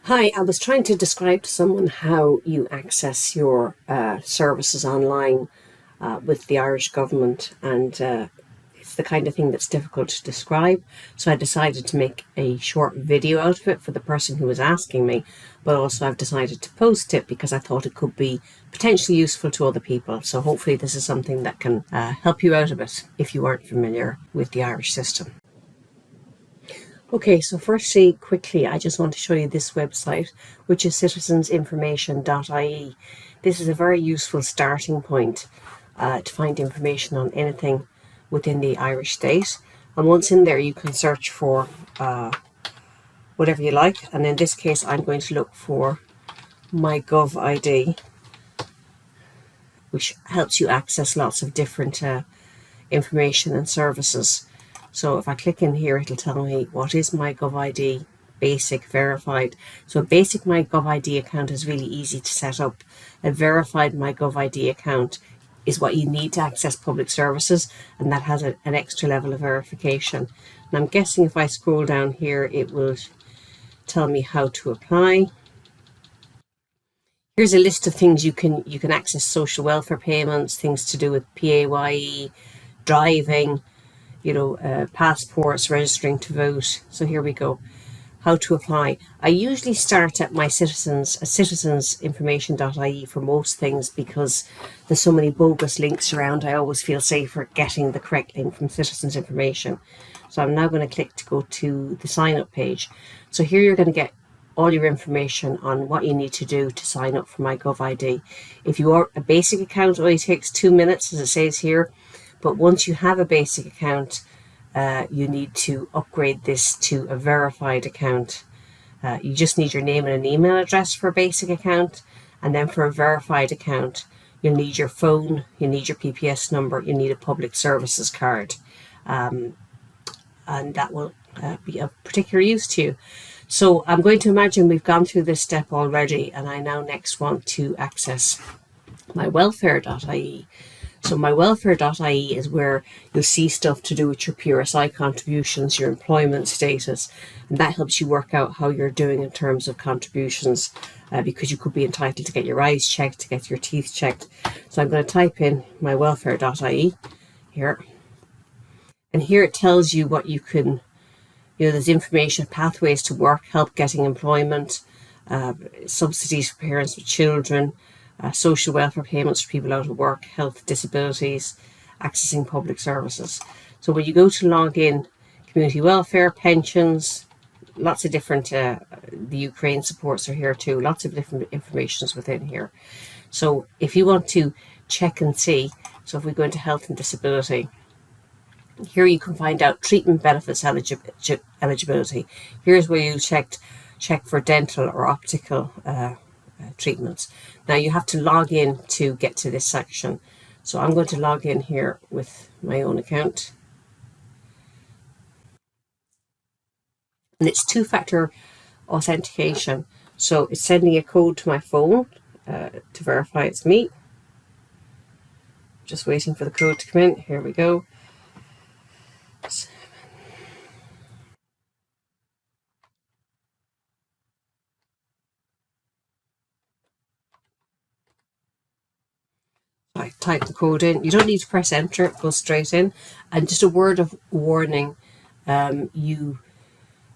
Hi, I was trying to describe to someone how you access your services online with the Irish government, and it's the kind of thing that's difficult to describe. So I decided to make a short video out of it for the person who was asking me, but also I've decided to post it because I thought it could be potentially useful to other people. So hopefully this is something that can help you out a bit if you aren't familiar with the Irish system. Okay, so firstly, quickly, I just want to show you this website, which is citizensinformation.ie. This is a very useful starting point to find information on anything within the Irish state. And once in there, you can search for whatever you like. And in this case, I'm going to look for mygov.id, which helps you access lots of different information and services. So if I click in here, it'll tell me what is my GovID basic, verified. So a basic MyGovID account is really easy to set up. A verified MyGovID account is what you need to access public services, and that has an extra level of verification. And I'm guessing if I scroll down here, it will tell me how to apply. Here's a list of things you can access: social welfare payments, things to do with PAYE, driving, passports, registering to vote. So here we go. How to apply. I usually start at my citizensinformation.ie for most things because there's so many bogus links around. I always feel safer getting the correct link from Citizens Information. So I'm now going to click to go to the sign up page. So here you're going to get all your information on what you need to do to sign up for MyGovID. If you are a basic account, it only takes 2 minutes, as it says here. But once you have a basic account, you need to upgrade this to a verified account. You just need your name and an email address for a basic account. And then for a verified account, you'll need your phone, you need your PPS number, you need a public services card. And that will be of particular use to you. So I'm going to imagine we've gone through this step already, and I now next want to access mywellfare.ie. So mywellfare.ie is where you'll see stuff to do with your PRSI contributions, your employment status, and that helps you work out how you're doing in terms of contributions, because you could be entitled to get your eyes checked, to get your teeth checked. So I'm going to type in mywellfare.ie here, and here it tells you what you can, there's information, pathways to work, help getting employment, subsidies for parents with children, social welfare payments for people out of work, health, disabilities, accessing public services. So when you go to log in, community welfare, pensions, lots of different, the Ukraine supports are here too, lots of different informations within here. So if you want to check and see, so if we go into health and disability, here you can find out treatment benefits eligibility. Here's where you check for dental or optical treatments. Now you have to log in to get to this section. So I'm going to log in here with my own account. And it's two-factor authentication. So it's sending a code to my phone to verify it's me. Just waiting for the code to come in. Here we go. I type the code in. You don't need to press enter, it goes straight in. And just a word of warning, you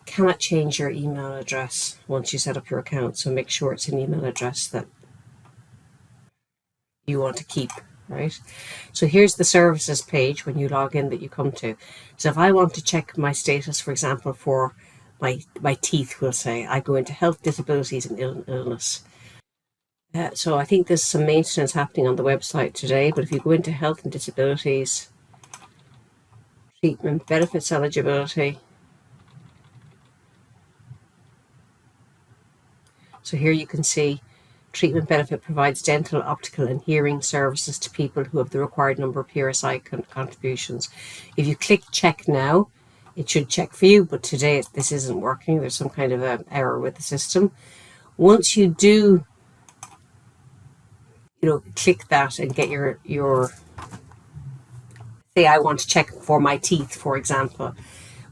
cannot change your email address once you set up your account, so make sure it's an email address that you want to keep, right? So here's the services page when you log in that you come to. So if I want to check my status, for example, for my teeth, we'll say, I go into health, disabilities and illness. So I think there's some maintenance happening on the website today, but if you go into health and disabilities, treatment benefits eligibility, so here you can see treatment benefit provides dental, optical and hearing services to people who have the required number of PRSI contributions. If you click check now, it should check for you, but today this isn't working. There's some kind of an error with the system. Once you do click that and get your say I want to check for my teeth, for example.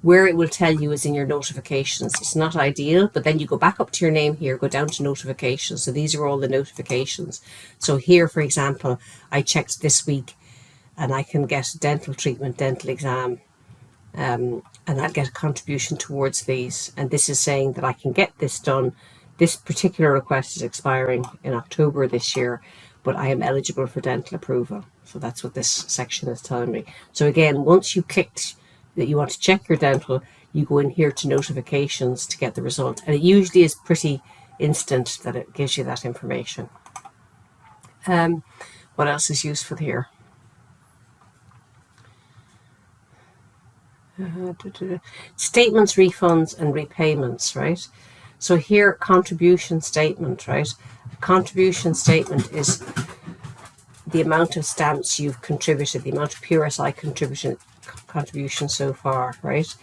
Where it will tell you is in your notifications. It's not ideal, but then you go back up to your name here, go down to notifications. So these are all the notifications. So here, for example, I checked this week and I can get dental treatment, dental exam, and I'll get a contribution towards these. And this is saying that I can get this done. This particular request is expiring in October this year, but I am eligible for dental approval. So that's what this section is telling me. So again, once you clicked that you want to check your dental, you go in here to notifications to get the result. And it usually is pretty instant that it gives you that information. What else is useful here? Statements, refunds, and repayments, right? So here, contribution statement, right? A contribution statement is the amount of stamps you've contributed, the amount of PRSI contribution so far, right?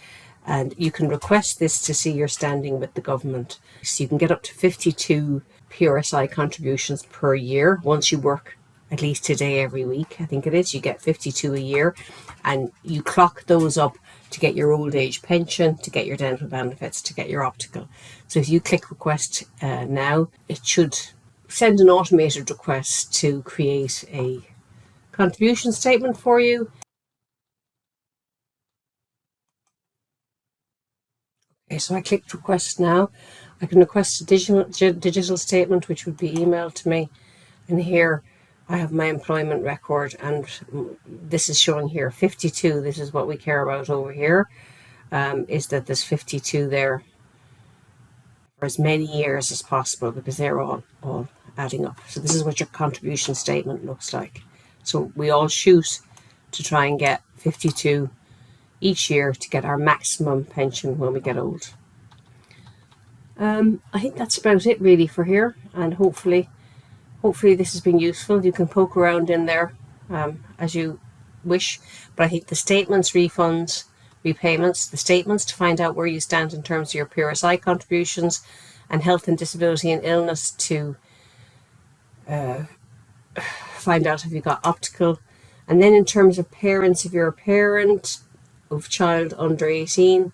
And you can request this to see your standing with the government. So you can get up to 52 PRSI contributions per year once you work at least a day every week, I think it is. You get 52 a year, and you clock those up to get your old age pension, to get your dental benefits, to get your optical. So if you click request now, it should send an automated request to create a contribution statement for you. Okay, so I clicked request now. I can request a digital statement, which would be emailed to me. And here I have my employment record, and this is showing here 52. This is what we care about over here, is that there's 52 there for as many years as possible, because they're all adding up. So this is what your contribution statement looks like. So we all shoot to try and get 52 each year to get our maximum pension when we get old. I think that's about it really for here, and hopefully this has been useful. You can poke around in there as you wish, but I think the statements, refunds, repayments, the statements to find out where you stand in terms of your PRSI contributions, and health and disability and illness to find out if you got optical. And then in terms of parents, if you're a parent of child under 18,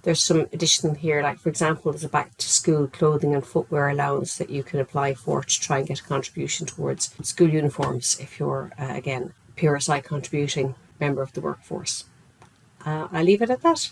there's some additional here, like for example, there's a back to school clothing and footwear allowance that you can apply for to try and get a contribution towards school uniforms if you're, again, PRSI contributing member of the workforce. I'll leave it at that.